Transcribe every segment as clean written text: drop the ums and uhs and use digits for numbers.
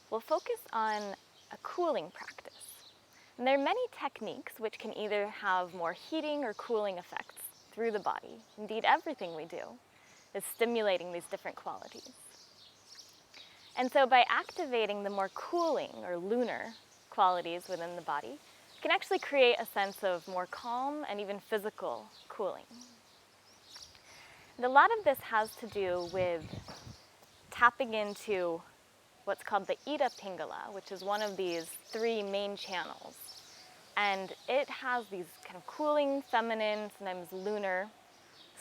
we'll focus on a cooling practice. And there are many techniques which can either have more heating or cooling effects through the body. Indeed, everything we do is stimulating these different qualities. And so by activating the more cooling or lunar qualities within the body, you can actually create a sense of more calm and even physical cooling. And a lot of this has to do with tapping into what's called the Ida Pingala, which is one of these three main channels. And it has these kind of cooling, feminine, sometimes lunar,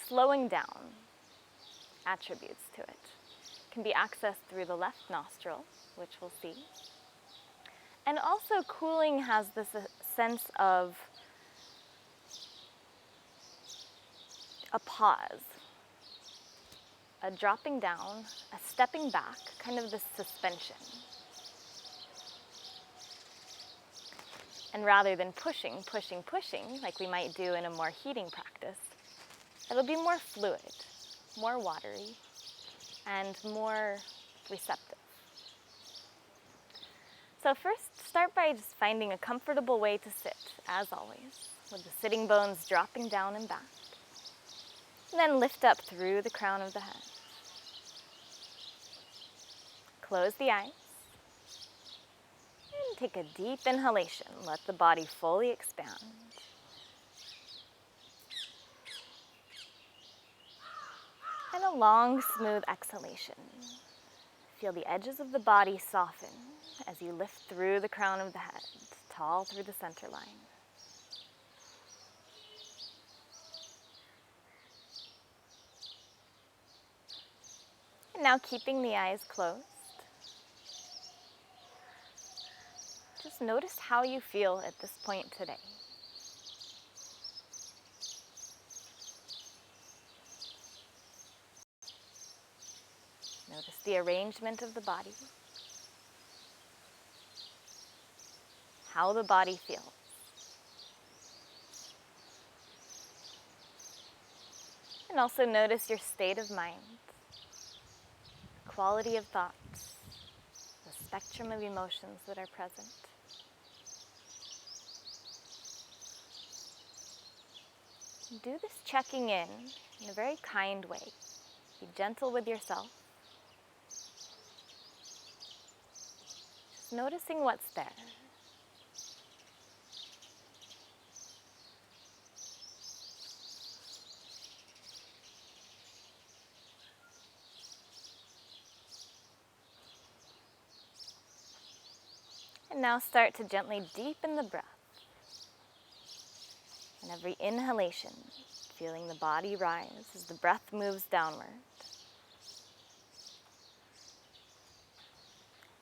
slowing down attributes to it. It can be accessed through the left nostril, which we'll see. And also cooling has this sense of a pause, a dropping down, a stepping back, kind of this suspension. And rather than pushing, like we might do in a more heating practice, it'll be more fluid, more watery, and more receptive. So first, start by just finding a comfortable way to sit, as always, with the sitting bones dropping down and back. And then lift up through the crown of the head. Close the eyes. And take a deep inhalation. Let the body fully expand. And a long, smooth exhalation. Feel the edges of the body soften as you lift through the crown of the head, tall through the center line. And now keeping the eyes closed, just notice how you feel at this point today. Notice the arrangement of the body, how the body feels. And also notice your state of mind, quality of thoughts, the spectrum of emotions that are present. Do this checking in a very kind way. Be gentle with yourself. Just noticing what's there. And now start to gently deepen the breath. And every inhalation, feeling the body rise as the breath moves downward.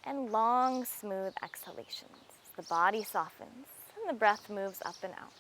And long, smooth exhalations as the body softens and the breath moves up and out.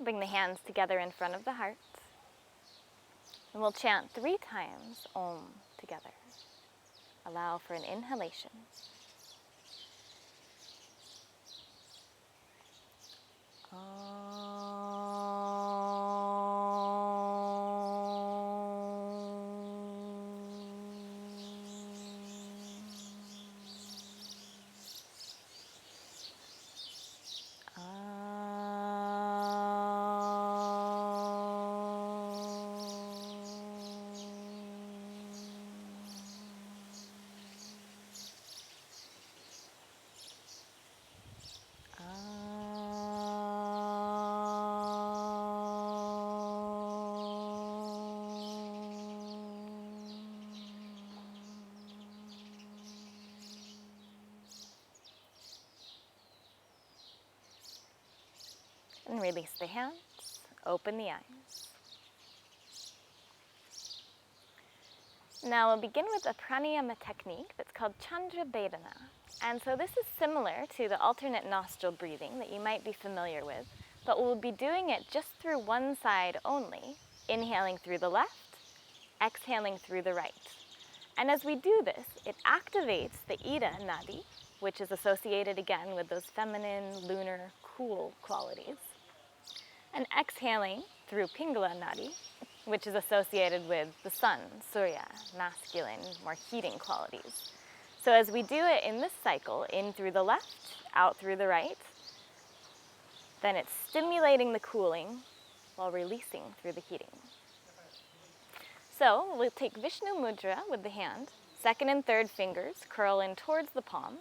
Bring the hands together in front of the heart. And we'll chant 3 times Om together. Allow for an inhalation. And release the hands, open the eyes. Now we'll begin with a pranayama technique that's called Chandra Bedana. And so this is similar to the alternate nostril breathing that you might be familiar with, but we'll be doing it just through one side only, inhaling through the left, exhaling through the right. And as we do this, it activates the Ida Nadi, which is associated again with those feminine, lunar, cool qualities. And exhaling through Pingala Nadi, which is associated with the sun, Surya, masculine, more heating qualities. So as we do it in this cycle, in through the left, out through the right, then it's stimulating the cooling while releasing through the heating. So we'll take Vishnu Mudra with the hand, second and third fingers curl in towards the palm,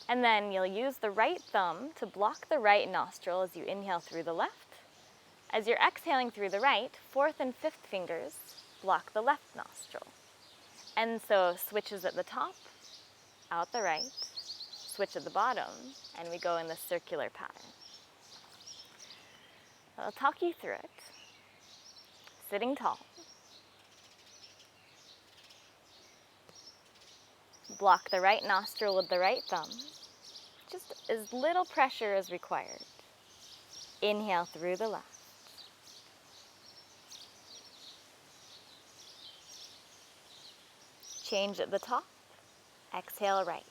and then you'll use the right thumb to block the right nostril as you inhale through the left. As you're exhaling through the right, fourth and fifth fingers block the left nostril. And so switches at the top, out the right, switch at the bottom, and we go in this circular pattern. I'll talk you through it. Sitting tall. Block the right nostril with the right thumb. Just as little pressure as required. Inhale through the left. Change at the top. Exhale right.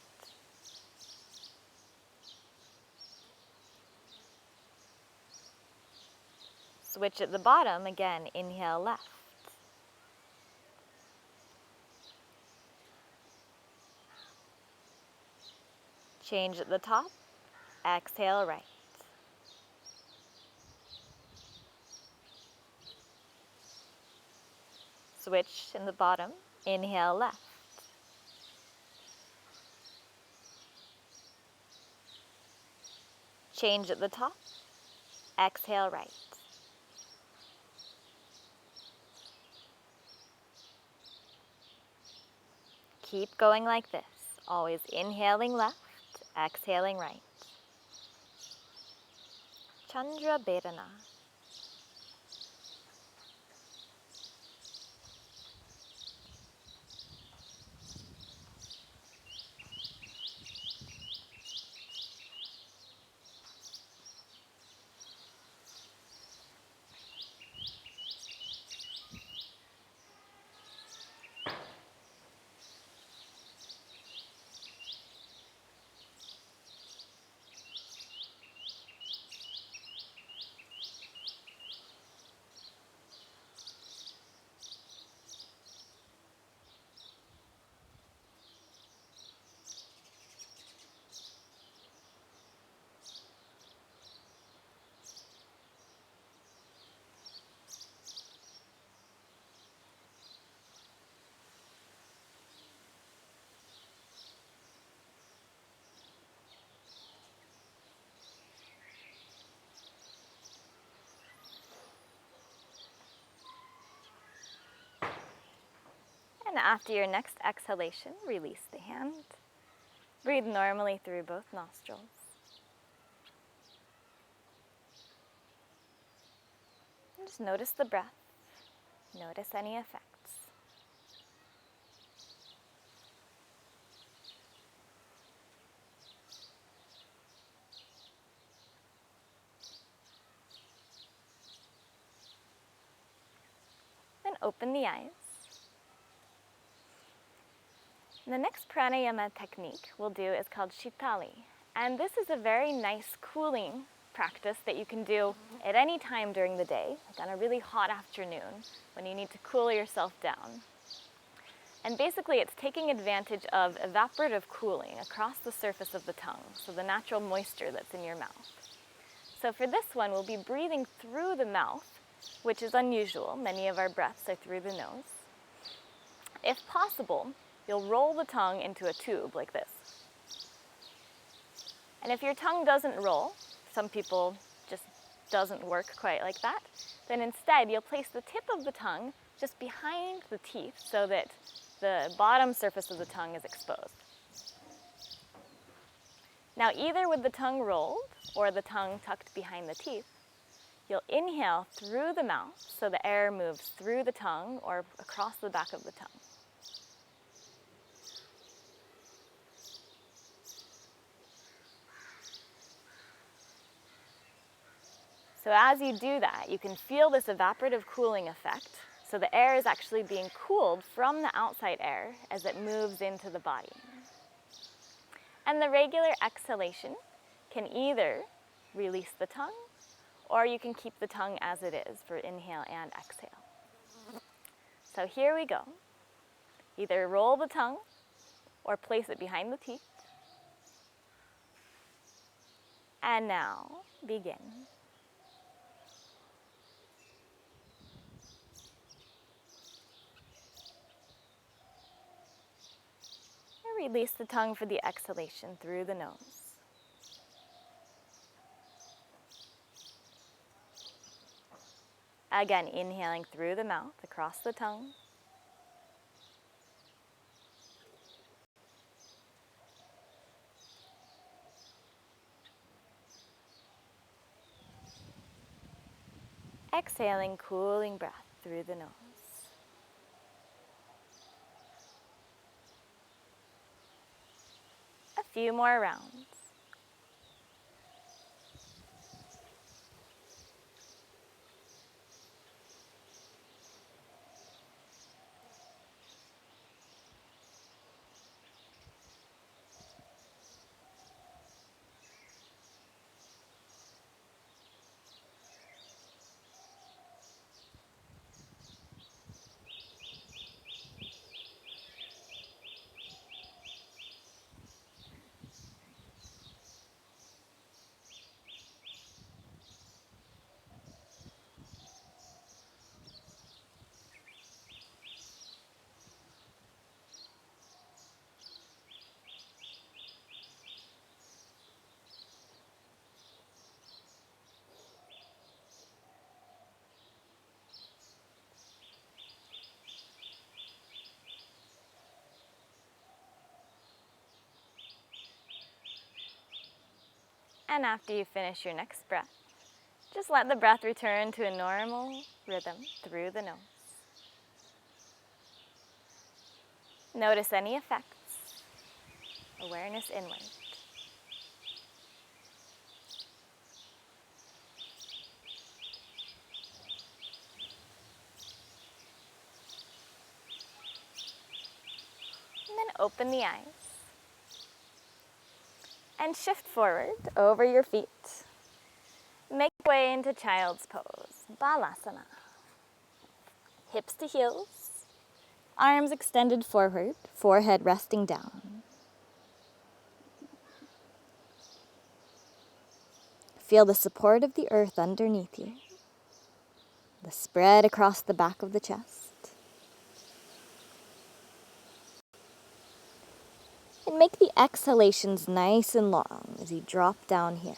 Switch at the bottom, again, inhale left. Change at the top, exhale right. Switch in the bottom, inhale left. Change at the top, exhale right. Keep going like this, always inhaling left, exhaling right. Chandra Bedana. And after your next exhalation, release the hand. Breathe normally through both nostrils. And just notice the breath. Notice any effects. Then open the eyes. The next pranayama technique we'll do is called Shitali. And this is a very nice cooling practice that you can do at any time during the day, like on a really hot afternoon when you need to cool yourself down. And basically it's taking advantage of evaporative cooling across the surface of the tongue, so the natural moisture that's in your mouth. So for this one, we'll be breathing through the mouth, which is unusual. Many of our breaths are through the nose. If possible, you'll roll the tongue into a tube like this. And if your tongue doesn't roll, some people just doesn't work quite like that, then instead you'll place the tip of the tongue just behind the teeth so that the bottom surface of the tongue is exposed. Now either with the tongue rolled or the tongue tucked behind the teeth, you'll inhale through the mouth so the air moves through the tongue or across the back of the tongue. So as you do that, you can feel this evaporative cooling effect. So the air is actually being cooled from the outside air as it moves into the body. And the regular exhalation can either release the tongue, or you can keep the tongue as it is for inhale and exhale. So here we go. Either roll the tongue or place it behind the teeth. And now begin. And release the tongue for the exhalation through the nose. Again, inhaling through the mouth, across the tongue. Exhaling, cooling breath through the nose. A few more rounds. And after you finish your next breath, just let the breath return to a normal rhythm through the nose. Notice any effects. Awareness inward. And then open the eyes. And shift forward over your feet. Make way into child's pose, Balasana. Hips to heels, arms extended forward, forehead resting down. Feel the support of the earth underneath you, the spread across the back of the chest. And make the exhalations nice and long as you drop down here.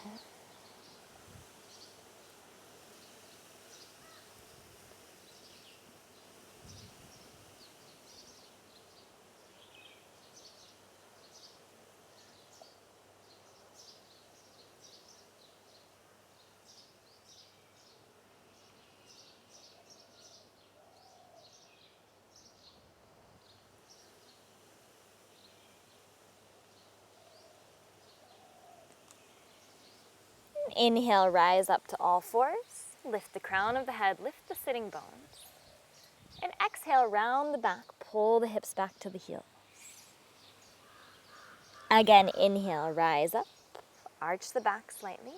Inhale, rise up to all fours. Lift the crown of the head, lift the sitting bones. And exhale, round the back, pull the hips back to the heels. Again, inhale, rise up, arch the back slightly.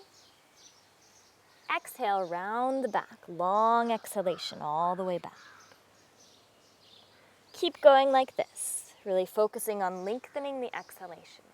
Exhale, round the back, long exhalation all the way back. Keep going like this, really focusing on lengthening the exhalation.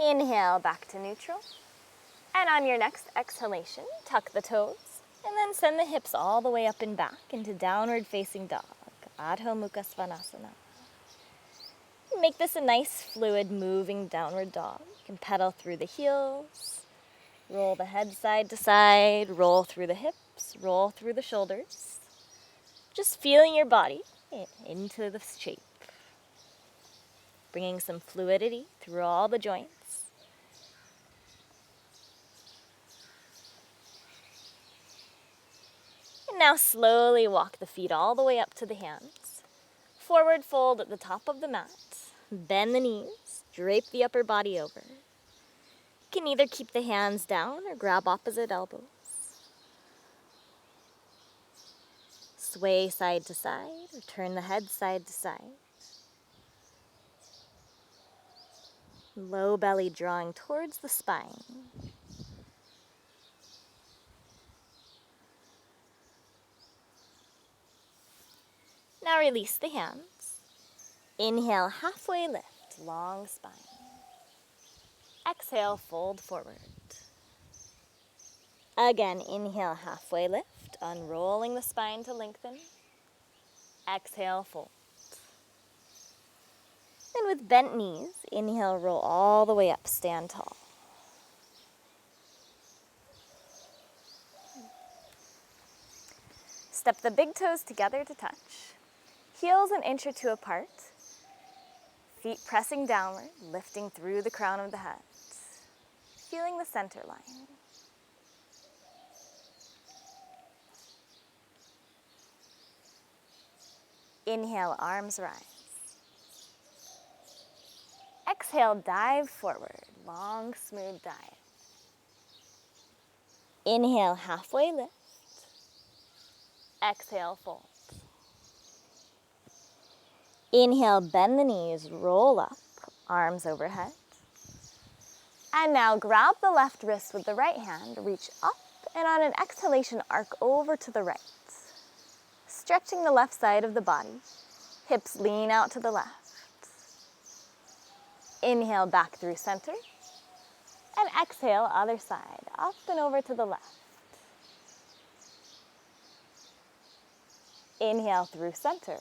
Inhale back to neutral. And on your next exhalation, tuck the toes, And then send the hips all the way up and back into downward facing dog, Adho Mukha Svanasana. Make this a nice fluid moving downward dog. You can pedal through the heels, roll the head side to side, roll through the hips, roll through the shoulders. Just feeling your body into the shape. Bringing some fluidity through all the joints. And now slowly walk the feet all the way up to the hands. Forward fold at the top of the mat. Bend the knees, drape the upper body over. You can either keep the hands down or grab opposite elbows. Sway side to side, or turn the head side to side. Low belly drawing towards the spine. Now release the hands. Inhale, halfway lift, long spine. Exhale, fold forward. Again, inhale, halfway lift, unrolling the spine to lengthen. Exhale, fold. And with bent knees, inhale, roll all the way up, stand tall. Step the big toes together to touch. Heels an inch or two apart. Feet pressing downward, lifting through the crown of the head. Feeling the center line. Inhale, arms rise. Exhale, dive forward, long, smooth dive. Inhale, halfway lift. Exhale, fold. Inhale, bend the knees, roll up, arms overhead. And now grab the left wrist with the right hand, reach up, and on an exhalation, arc over to the right. Stretching the left side of the body, hips lean out to the left. Inhale, back through center, and exhale, other side, up and over to the left. Inhale through center.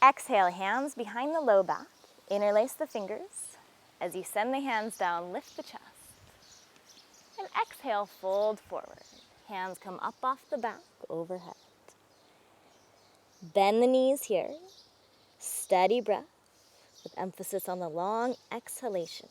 Exhale, hands behind the low back, interlace the fingers. As you send the hands down, lift the chest. And exhale, fold forward. Hands come up off the back, overhead. Bend the knees here. Steady breath with emphasis on the long exhalation.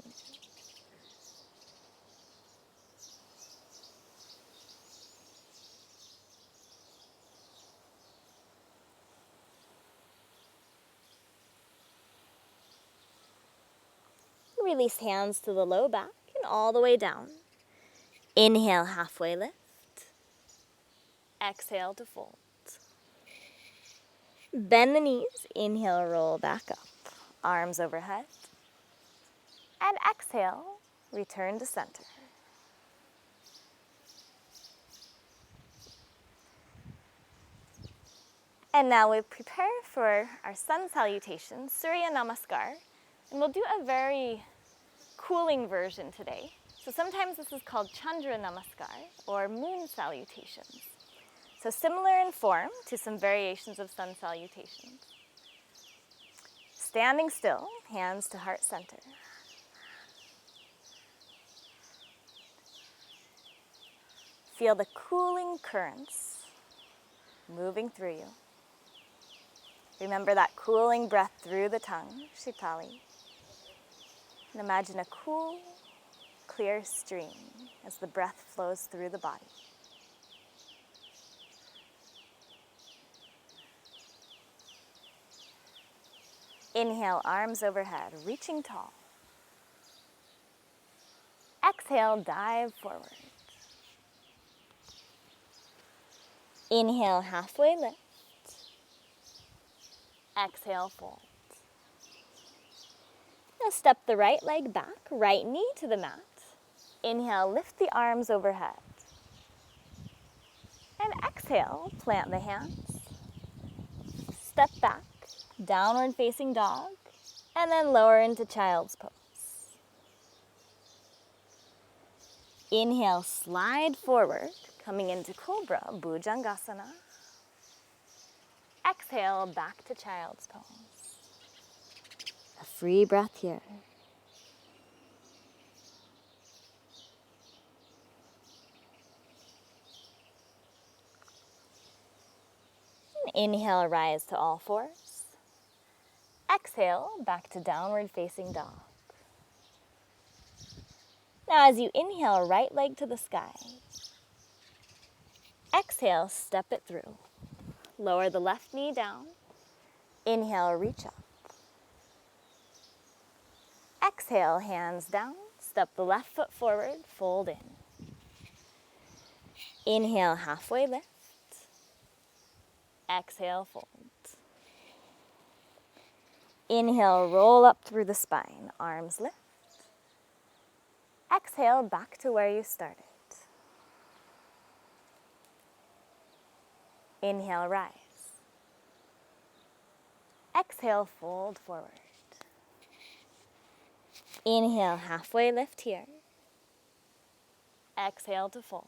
Release hands to the low back and all the way down. Inhale, halfway lift. Exhale to fold. Bend the knees. Inhale, roll back up. Arms overhead. And exhale, return to center. And now we prepare for our sun salutation, Surya Namaskar. And we'll do a very cooling version today. So sometimes this is called Chandra Namaskar or moon salutations. So similar in form to some variations of sun salutations. Standing still, hands to heart center. Feel the cooling currents moving through you. Remember that cooling breath through the tongue, Shitali. And imagine a cool, clear stream as the breath flows through the body. Inhale, arms overhead, reaching tall. Exhale, dive forward. Inhale, halfway lift. Exhale, fold. Now step the right leg back, right knee to the mat. Inhale, lift the arms overhead. And exhale, plant the hands. Step back, downward facing dog, and then lower into child's pose. Inhale, slide forward, coming into Cobra, Bhujangasana. Exhale, back to Child's Pose. A free breath here. Inhale, rise to all fours. Exhale, back to downward facing dog. Now as you inhale, right leg to the sky. Exhale, step it through. Lower the left knee down. Inhale, reach up. Exhale, hands down. Step the left foot forward, fold in. Inhale, halfway lift. Exhale, fold. Inhale, roll up through the spine, arms lift. Exhale, back to where you started. Inhale, rise. Exhale, fold forward. Inhale, halfway lift here. Exhale to fold.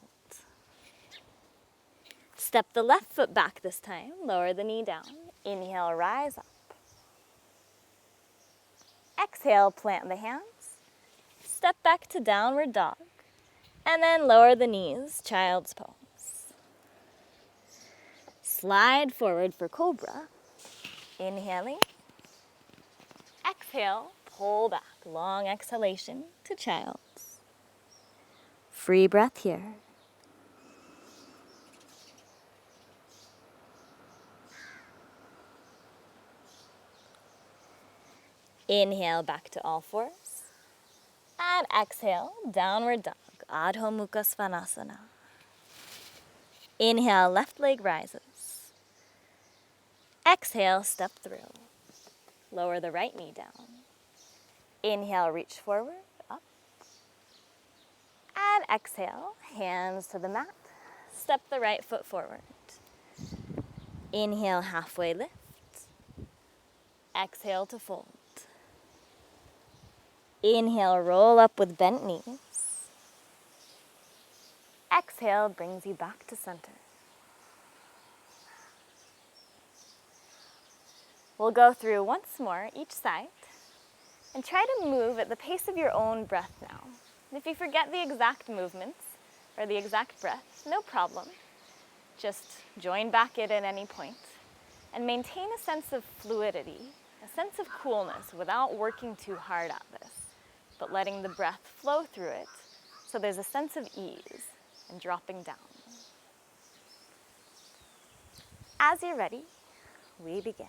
Step the left foot back this time, lower the knee down. Inhale, rise up. Exhale, plant the hands. Step back to downward dog. And then lower the knees, Child's Pose. Slide forward for Cobra. Inhaling. Exhale, pull back. Long exhalation to Child's. Free breath here. Inhale, back to all fours. And exhale, downward dog, Adho Mukha Svanasana. Inhale, left leg rises. Exhale, step through. Lower the right knee down. Inhale, reach forward, up. And exhale, hands to the mat. Step the right foot forward. Inhale, halfway lift. Exhale to fold. Inhale, roll up with bent knees. Exhale brings you back to center. We'll go through once more each side and try to move at the pace of your own breath now. And if you forget the exact movements or the exact breath, no problem. Just join back in at any point and maintain a sense of fluidity, a sense of coolness without working too hard at this, but letting the breath flow through it so there's a sense of ease and dropping down. As you're ready, we begin.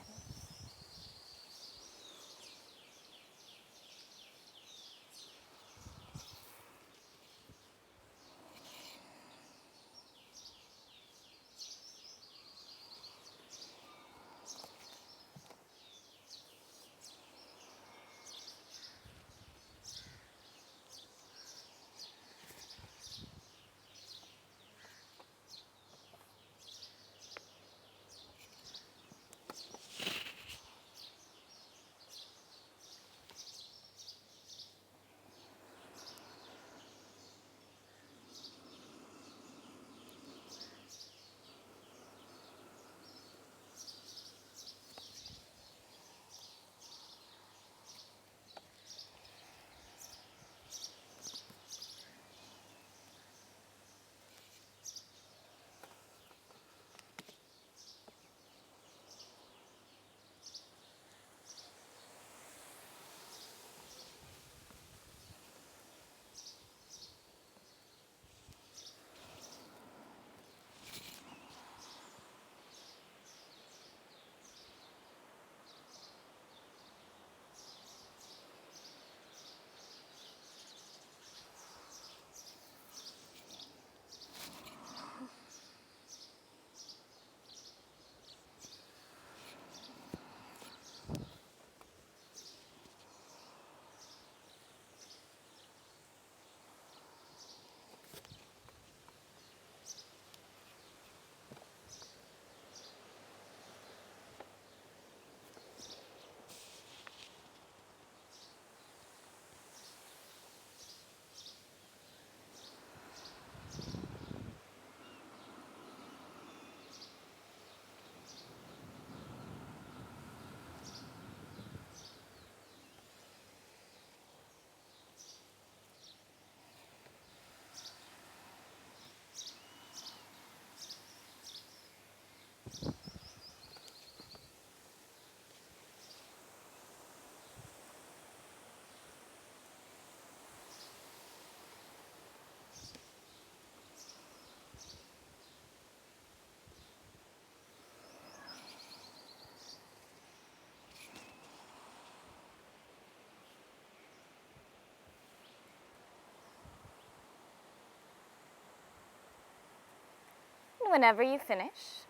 And whenever you finish,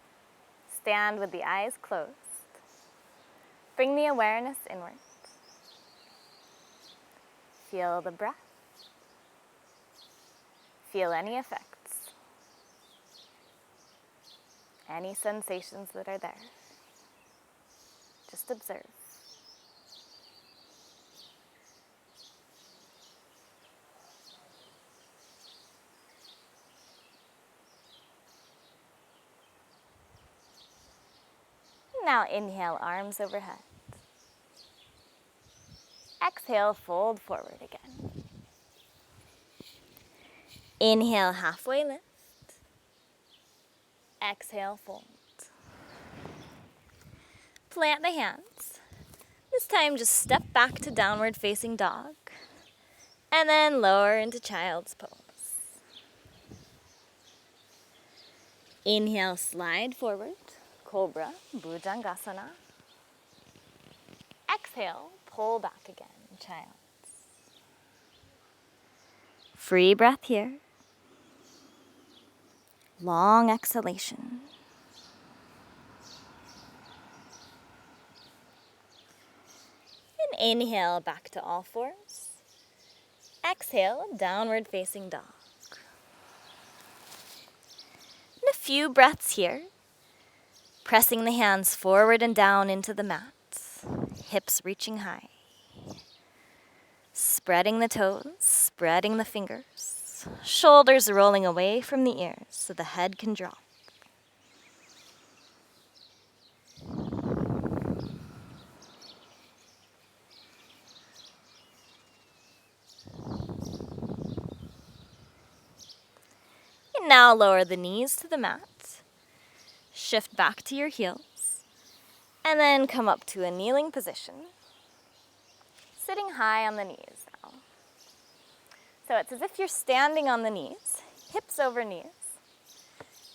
stand with the eyes closed. Bring the awareness inward. Feel the breath. Feel any effects, any sensations that are there. Just observe. Now inhale, arms overhead. Exhale, fold forward again. Inhale, halfway lift. Exhale, fold. Plant the hands. This time just step back to downward facing dog. And then lower into child's pose. Inhale, slide forward. Cobra, Bhujangasana. Exhale, pull back again, child's. Free breath here. Long exhalation. And inhale, back to all fours. Exhale, downward facing dog. And a few breaths here. Pressing the hands forward and down into the mat. Hips reaching high. Spreading the toes, spreading the fingers. Shoulders rolling away from the ears so the head can drop. And now lower the knees to the mat. Shift back to your heels. And then come up to a kneeling position. Sitting high on the knees now. So it's as if you're standing on the knees, hips over knees.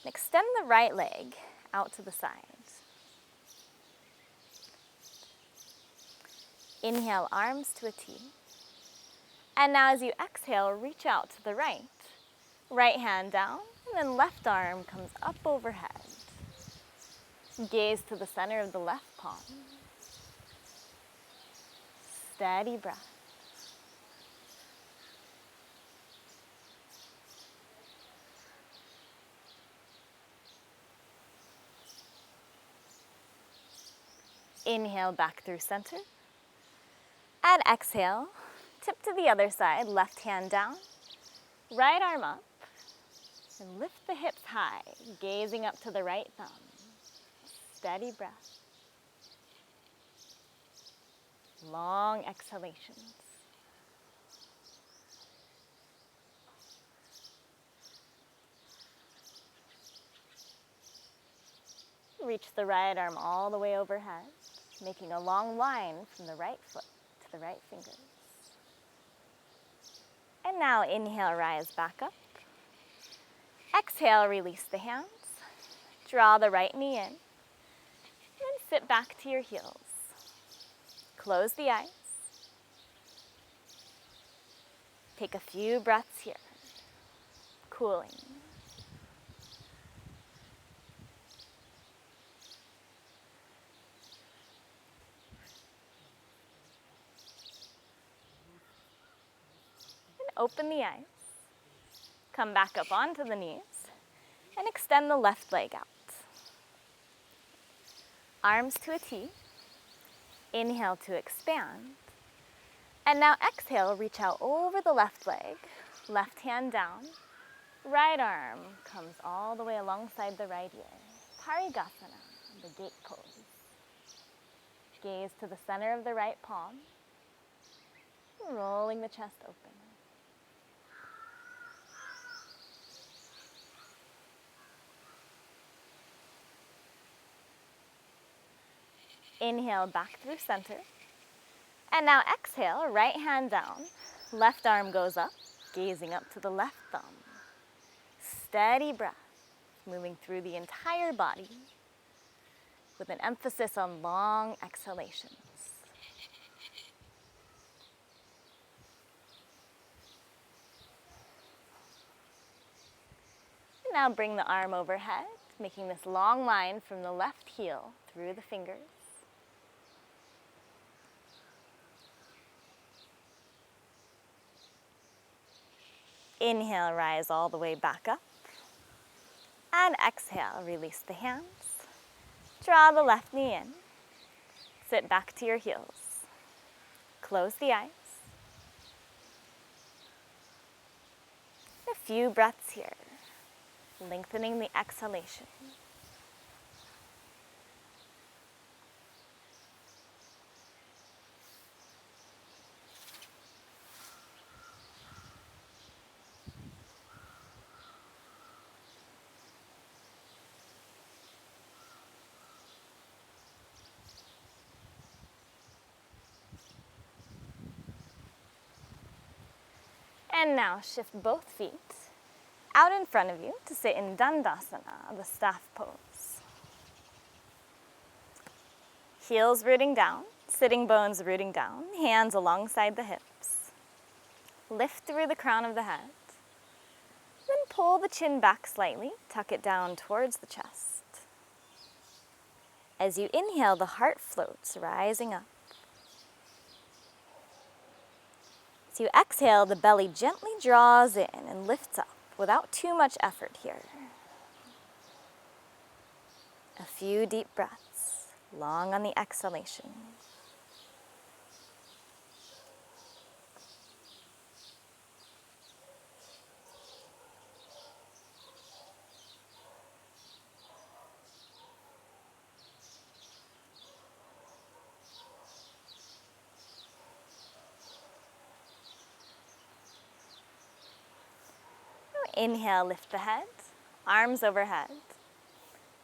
And extend the right leg out to the side. Inhale, arms to a T. And now as you exhale, reach out to the right. Right hand down, and then left arm comes up overhead. Gaze to the center of the left palm. Steady breath. Inhale back through center. And exhale, tip to the other side, left hand down, right arm up, and lift the hips high, gazing up to the right thumb. Steady breath. Long exhalations. Reach the right arm all the way overhead, making a long line from the right foot to the right fingers. And now inhale, rise back up. Exhale, release the hands. Draw the right knee in. And sit back to your heels. Close the eyes. Take a few breaths here. Cooling. And open the eyes. Come back up onto the knees. And extend the left leg out. Arms to a T. Inhale to expand. And now exhale, reach out over the left leg. Left hand down. Right arm comes all the way alongside the right ear. Parigasana, the gate pose. Gaze to the center of the right palm. Rolling the chest open. Inhale back through center. And now exhale, right hand down. Left arm goes up, gazing up to the left thumb. Steady breath, moving through the entire body with an emphasis on long exhalations. Now bring the arm overhead, making this long line from the left heel through the fingers. Inhale, rise all the way back up. And exhale, release the hands. Draw the left knee in. Sit back to your heels. Close the eyes. A few breaths here, lengthening the exhalation. And now shift both feet out in front of you to sit in Dandasana, the staff pose. Heels rooting down, sitting bones rooting down, hands alongside the hips. Lift through the crown of the head. Then pull the chin back slightly, tuck it down towards the chest. As you inhale, the heart floats, rising up. As you exhale, the belly gently draws in and lifts up without too much effort here. A few deep breaths, long on the exhalation. Inhale, lift the head, arms overhead.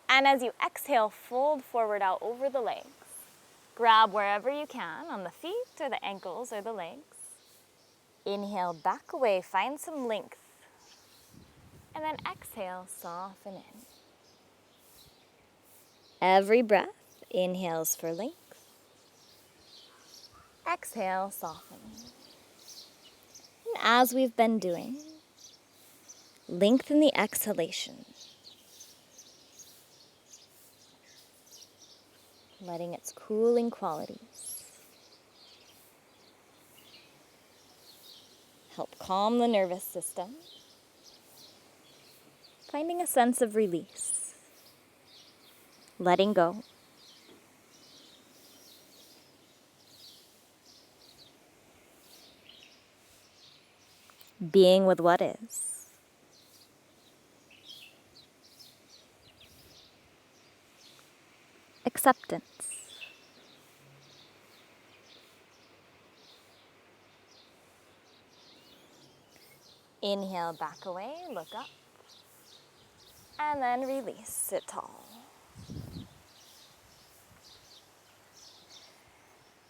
And as you exhale, fold forward out over the legs. Grab wherever you can on the feet or the ankles or the legs. Inhale, back away, find some length. And then exhale, soften in. Every breath inhales for length. Exhale, soften. And as we've been doing, lengthen the exhalation, letting its cooling qualities help calm the nervous system, finding a sense of release, letting go. Being with what is. Acceptance. Inhale, back away, look up. And then release, sit tall.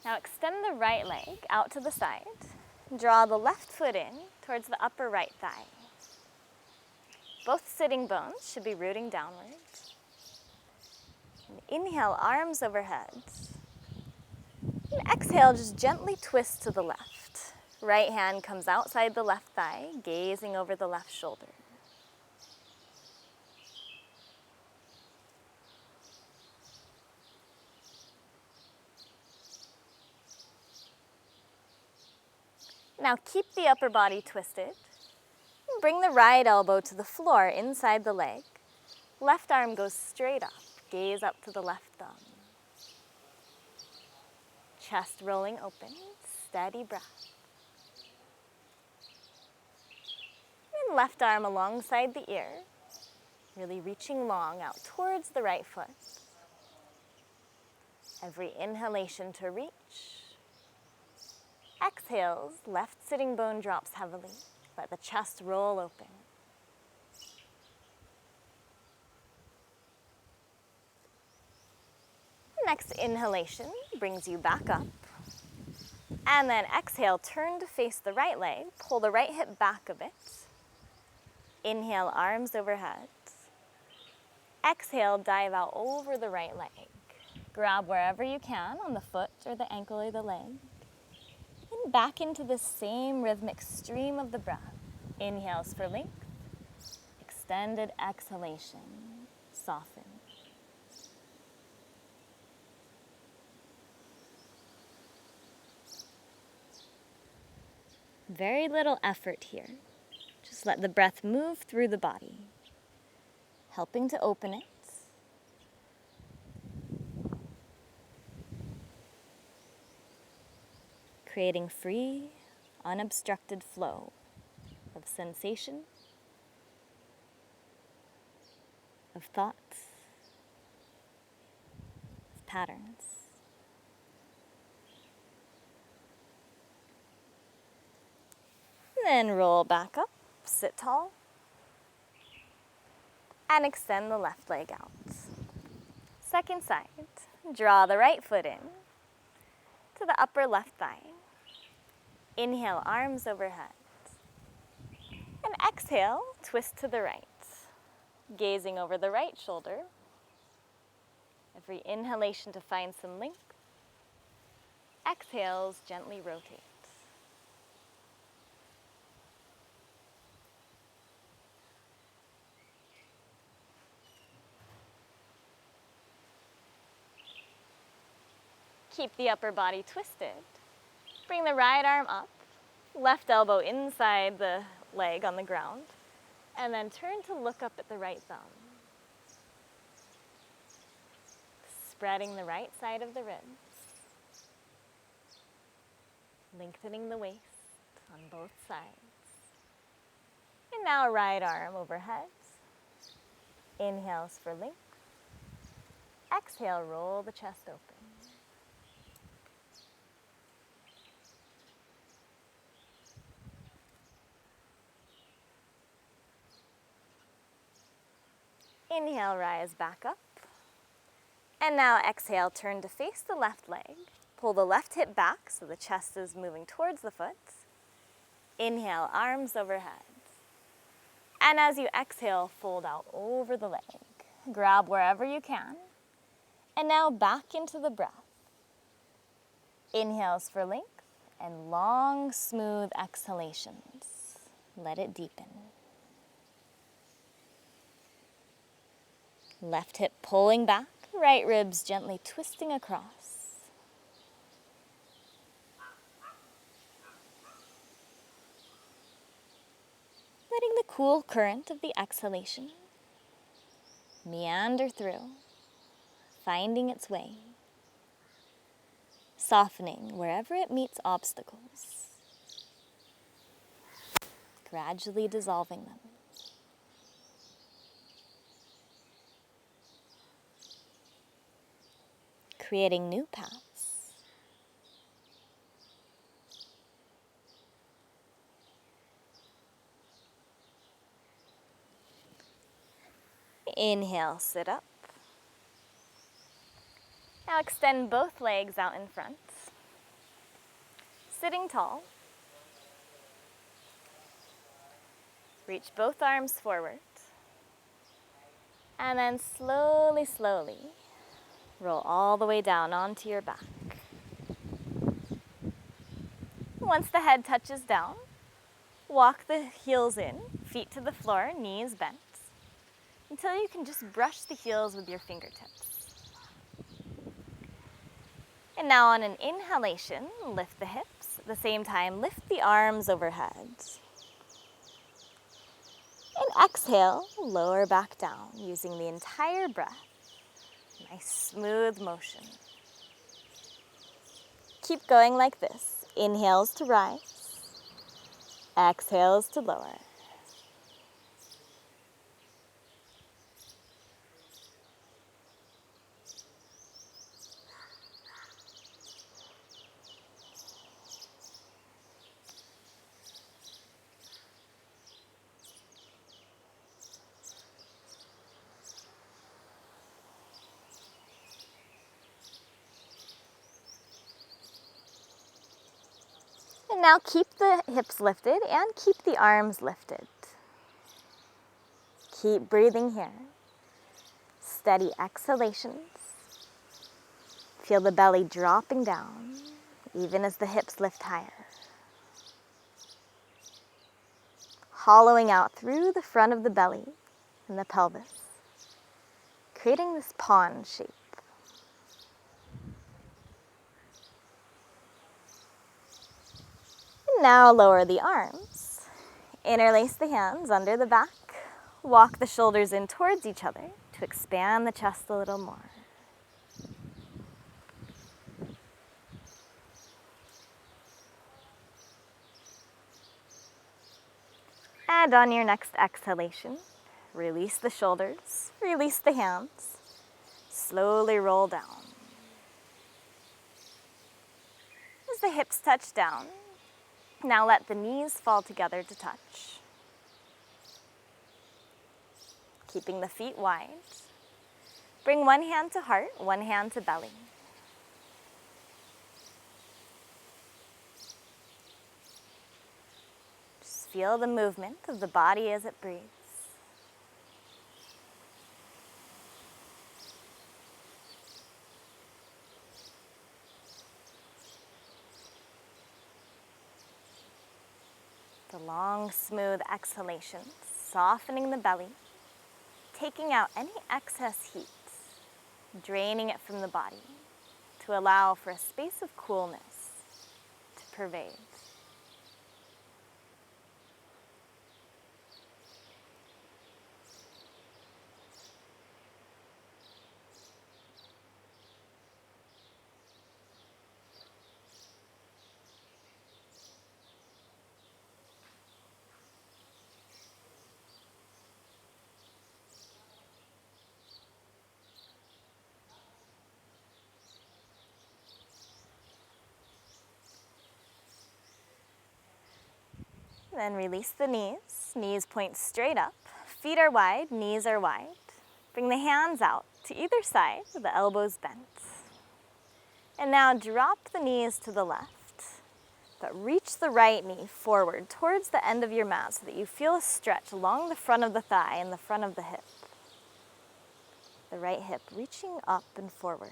Now extend the right leg out to the side. Draw the left foot in towards the upper right thigh. Both sitting bones should be rooting downward. Inhale, arms overhead. And exhale, just gently twist to the left. Right hand comes outside the left thigh, gazing over the left shoulder. Now keep the upper body twisted. Bring the right elbow to the floor inside the leg. Left arm goes straight up. Gaze up to the left thumb. Chest rolling open, steady breath. And left arm alongside the ear, really reaching long out towards the right foot. Every inhalation to reach. Exhales, left sitting bone drops heavily. Let the chest roll open. Next inhalation brings you back up. And then exhale, turn to face the right leg. Pull the right hip back a bit. Inhale, arms overhead. Exhale, dive out over the right leg. Grab wherever you can on the foot or the ankle or the leg. And back into the same rhythmic stream of the breath. Inhales for length. extended exhalation, soften. Very little effort here. Just let the breath move through the body, helping to open it. Creating free, unobstructed flow of sensation, of thoughts, of patterns. Then roll back up, sit tall, and extend the left leg out. Second side, draw the right foot in to the upper left thigh. Inhale, arms overhead. And exhale, twist to the right, gazing over the right shoulder. Every inhalation to find some length. Exhales, gently rotate. Keep the upper body twisted. Bring the right arm up, left elbow inside the leg on the ground, and then turn to look up at the right thumb. Spreading the right side of the ribs. Lengthening the waist on both sides. And now right arm overhead. Inhales for length. Exhale, roll the chest open. Inhale, rise back up. And now exhale, turn to face the left leg. Pull the left hip back so the chest is moving towards the foot. Inhale, arms overhead. And as you exhale, fold out over the leg. Grab wherever you can. And now back into the breath. Inhales for length and long, smooth exhalations. Let it deepen. Left hip pulling back, right ribs gently twisting across. Letting the cool current of the exhalation meander through, finding its way, softening wherever it meets obstacles, gradually dissolving them. Creating new paths. Inhale, sit up. Now extend both legs out in front. Sitting tall. Reach both arms forward. And then slowly, slowly, roll all the way down onto your back. Once the head touches down, walk the heels in, feet to the floor, knees bent, until you can just brush the heels with your fingertips. And now on an inhalation, lift the hips. At the same time, lift the arms overhead. And exhale, lower back down, using the entire breath. Nice smooth motion. Keep going like this. Inhales to rise. Exhales to lower. And now keep the hips lifted and keep the arms lifted. Keep breathing here. Steady exhalations. Feel the belly dropping down, even as the hips lift higher. Hollowing out through the front of the belly, in the pelvis, creating this pond shape. And now lower the arms, interlace the hands under the back, walk the shoulders in towards each other to expand the chest a little more. And on your next exhalation, release the shoulders, release the hands, slowly roll down. As the hips touch down, now let the knees fall together to touch. Keeping the feet wide. Bring one hand to heart, one hand to belly. Just feel the movement of the body as it breathes. The long, smooth exhalations, softening the belly, taking out any excess heat, draining it from the body to allow for a space of coolness to pervade. Then release the knees. Knees point straight up. Feet are wide, knees are wide. Bring the hands out to either side with the elbows bent. And now drop the knees to the left, but reach the right knee forward towards the end of your mat so that you feel a stretch along the front of the thigh and the front of the hip. The right hip reaching up and forward.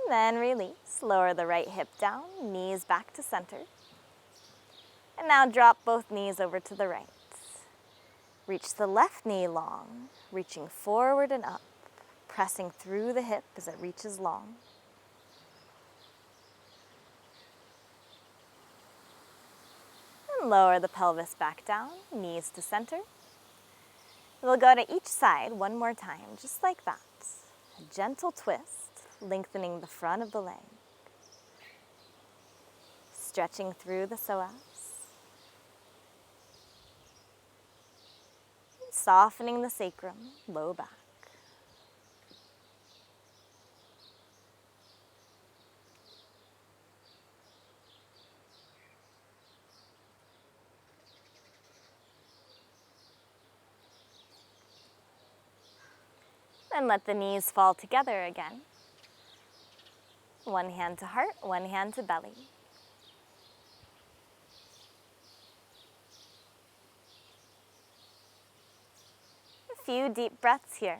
And then release, lower the right hip down, knees back to center. And now drop both knees over to the right. Reach the left knee long, reaching forward and up, pressing through the hip as it reaches long. And lower the pelvis back down, knees to center. We'll go to each side one more time, just like that. A gentle twist. Lengthening the front of the leg, stretching through the psoas, softening the sacrum, low back. Then let the knees fall together again. One hand to heart, one hand to belly. A few deep breaths here.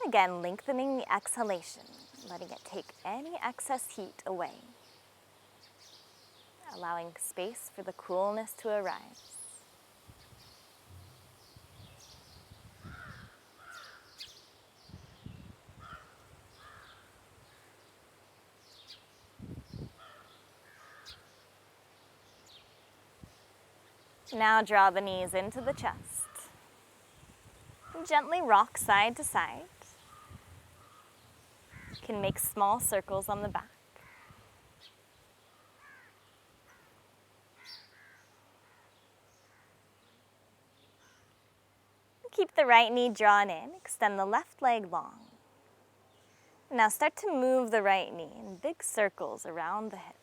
Again, lengthening the exhalation, letting it take any excess heat away. Allowing space for the coolness to arise. Now draw the knees into the chest. And gently rock side to side. You can make small circles on the back. Keep the right knee drawn in, extend the left leg long. Now start to move the right knee in big circles around the hip.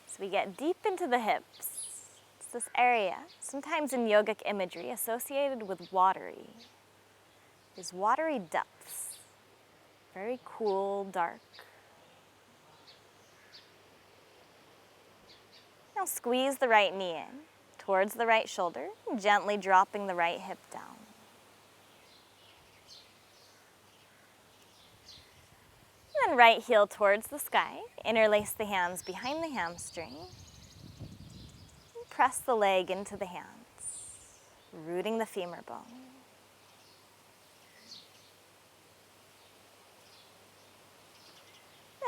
So we get deep into the hips. It's this area, sometimes in yogic imagery, associated with watery. These watery depths, very cool, dark. Now squeeze the right knee in towards the right shoulder, gently dropping the right hip down. And then right heel towards the sky, interlace the hands behind the hamstring. press the leg into the hands, rooting the femur bone.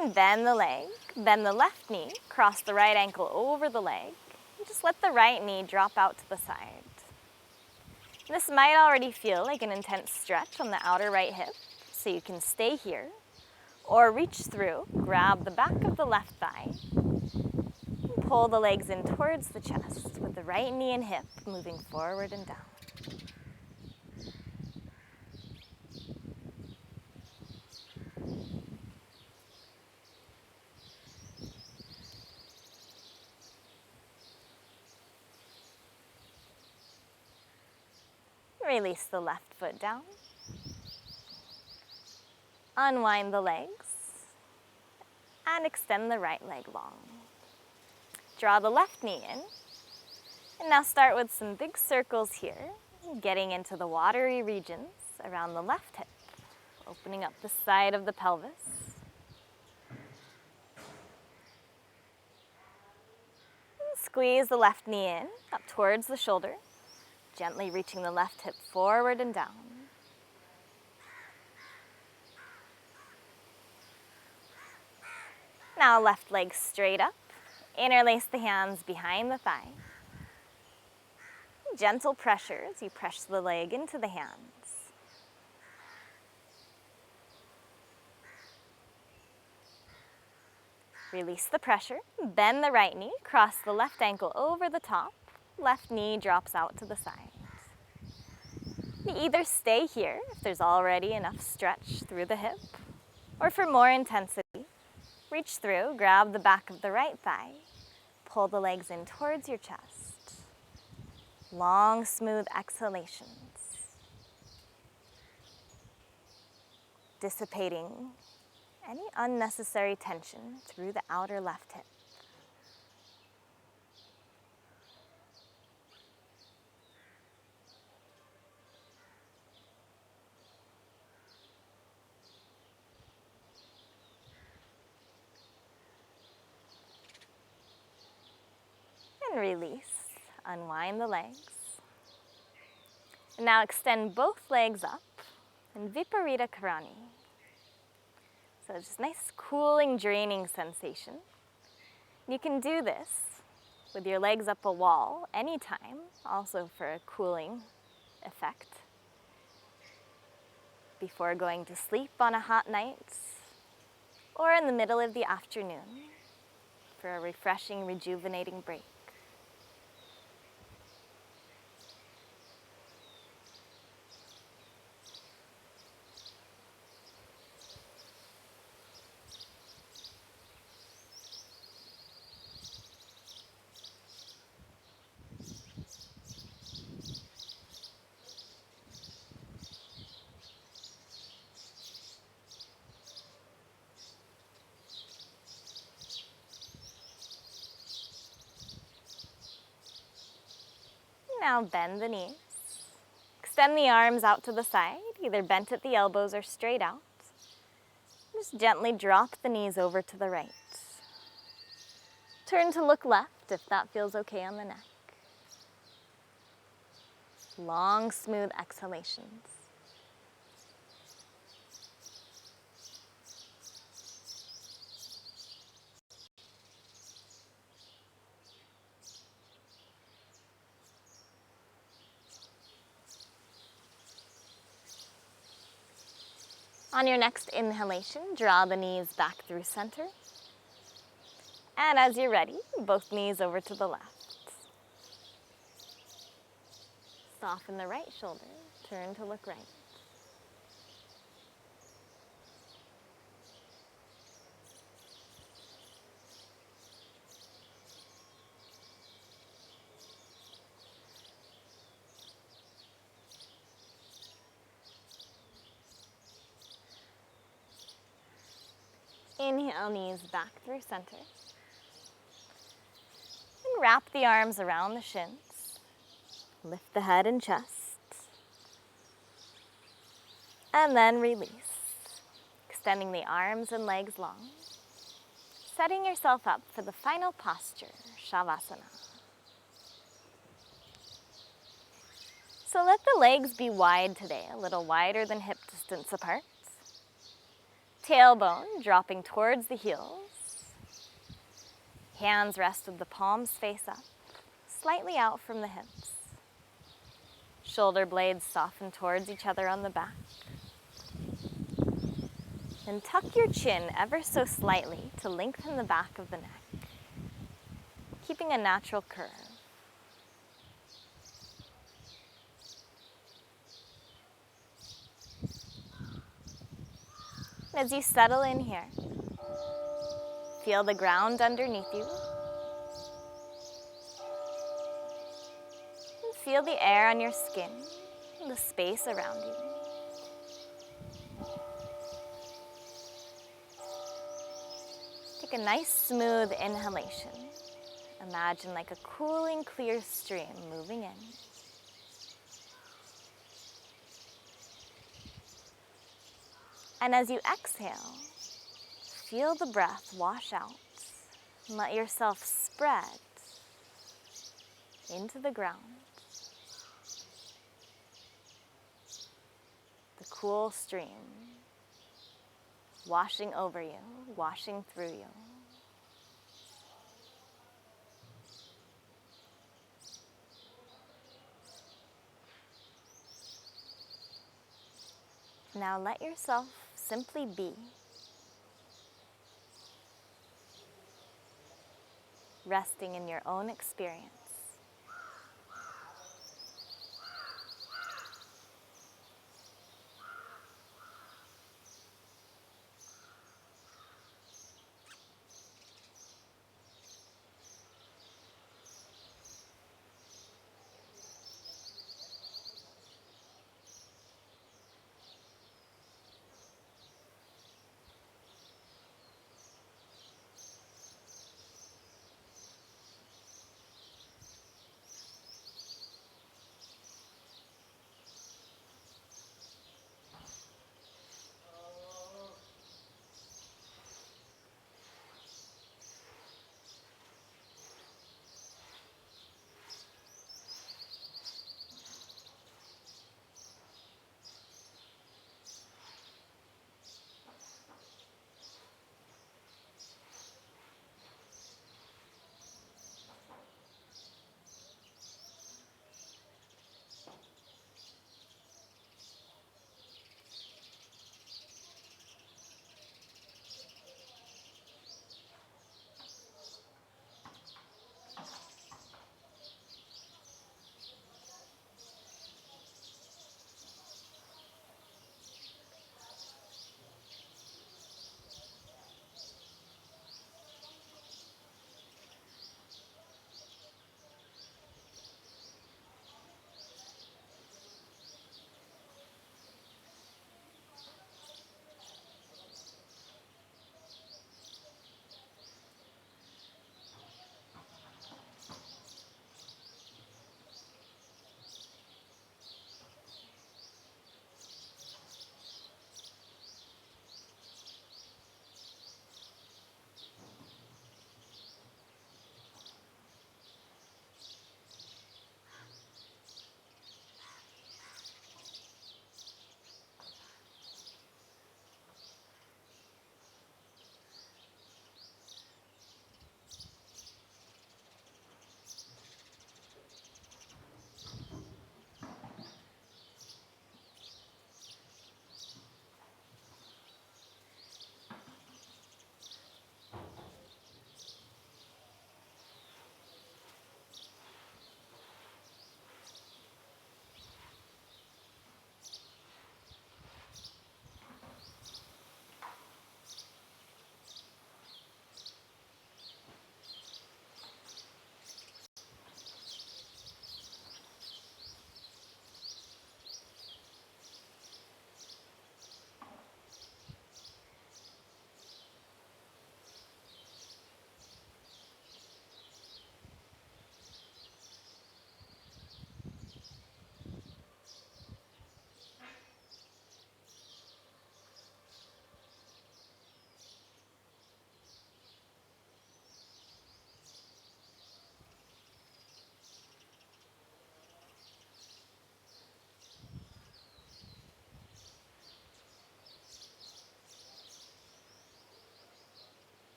And bend the leg, bend the left knee, cross the right ankle over the leg, and just let the right knee drop out to the side. This might already feel like an intense stretch on the outer right hip, so you can stay here, or reach through, grab the back of the left thigh, and pull the legs in towards the chest with the right knee and hip moving forward and down. Release the left foot down. Unwind the legs and extend the right leg long. Draw the left knee in. And now start with some big circles here, getting into the watery regions around the left hip, opening up the side of the pelvis. And squeeze the left knee in, up towards the shoulder, gently reaching the left hip forward and down. Now left leg straight up, interlace the hands behind the thigh. Gentle pressure as you press the leg into the hands. Release the pressure, bend the right knee, cross the left ankle over the top, left knee drops out to the side. You either stay here if there's already enough stretch through the hip, or for more intensity, reach through, grab the back of the right thigh, pull the legs in towards your chest. Long, smooth exhalations, dissipating any unnecessary tension through the outer left hip. And release, unwind the legs. And now extend both legs up in Viparita Karani. So just nice cooling, draining sensation. You can do this with your legs up a wall anytime, also for a cooling effect. Before going to sleep on a hot night, or in the middle of the afternoon for a refreshing, rejuvenating break. Now bend the knees. Extend the arms out to the side, either bent at the elbows or straight out. Just gently drop the knees over to the right. Turn to look left if that feels okay on the neck. Long, smooth exhalations. On your next inhalation, draw the knees back through center. And as you're ready, both knees over to the left. Soften the right shoulder, turn to look right. Inhale, knees back through center. And wrap the arms around the shins. Lift the head and chest. And then release. Extending the arms and legs long. Setting yourself up for the final posture, Shavasana. So let the legs be wide today, a little wider than hip distance apart. Tailbone dropping towards the heels. Hands rest with the palms face up, slightly out from the hips. Shoulder blades soften towards each other on the back. Then tuck your chin ever so slightly to lengthen the back of the neck, keeping a natural curve. As you settle in here, feel the ground underneath you. And feel the air on your skin and the space around you. Take a nice smooth inhalation. Imagine like a cooling, clear stream moving in. And as you exhale, feel the breath wash out and let yourself spread into the ground. The cool stream washing over you, washing through you. Now let yourself simply be. Resting in your own experience.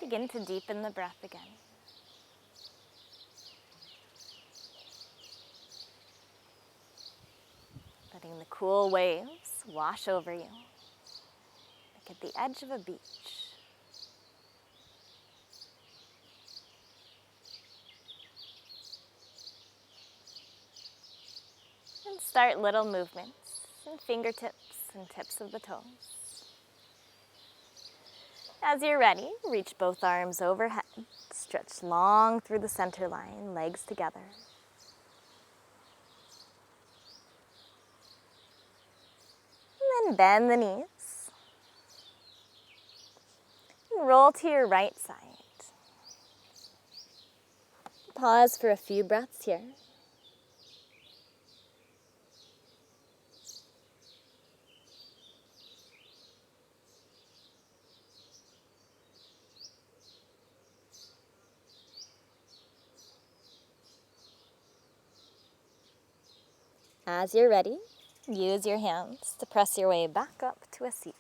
Begin to deepen the breath again. Letting the cool waves wash over you, like at the edge of a beach. And start little movements in fingertips and tips of the toes. As you're ready, reach both arms overhead, stretch long through the center line, legs together. And then bend the knees. And roll to your right side. Pause for a few breaths here. As you're ready, use your hands to press your way back up to a seat.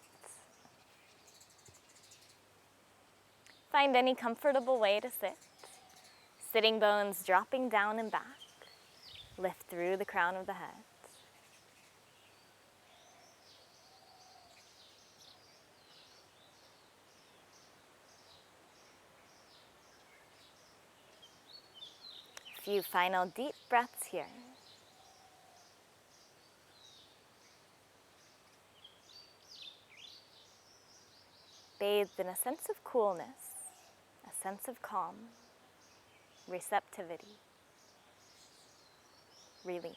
Find any comfortable way to sit. Sitting bones dropping down and back. Lift through the crown of the head. A few final deep breaths here. Bathed in a sense of coolness, a sense of calm, receptivity, release.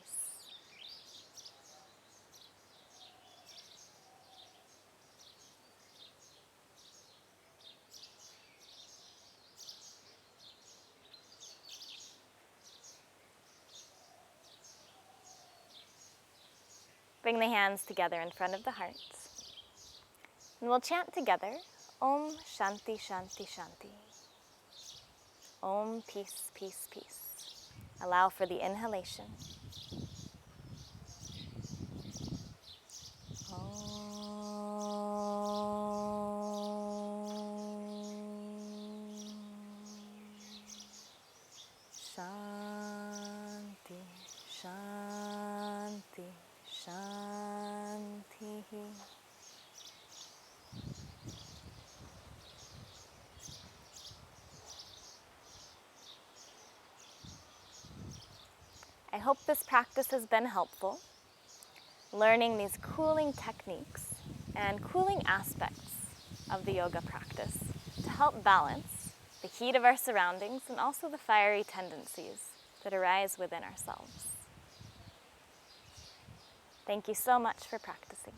Bring the hands together in front of the heart. And we'll chant together, Om Shanti Shanti Shanti. Om Peace Peace Peace. Allow for the inhalation. Shanti Shanti Shanti. I hope this practice has been helpful. Learning these cooling techniques and cooling aspects of the yoga practice to help balance the heat of our surroundings and also the fiery tendencies that arise within ourselves. Thank you so much for practicing.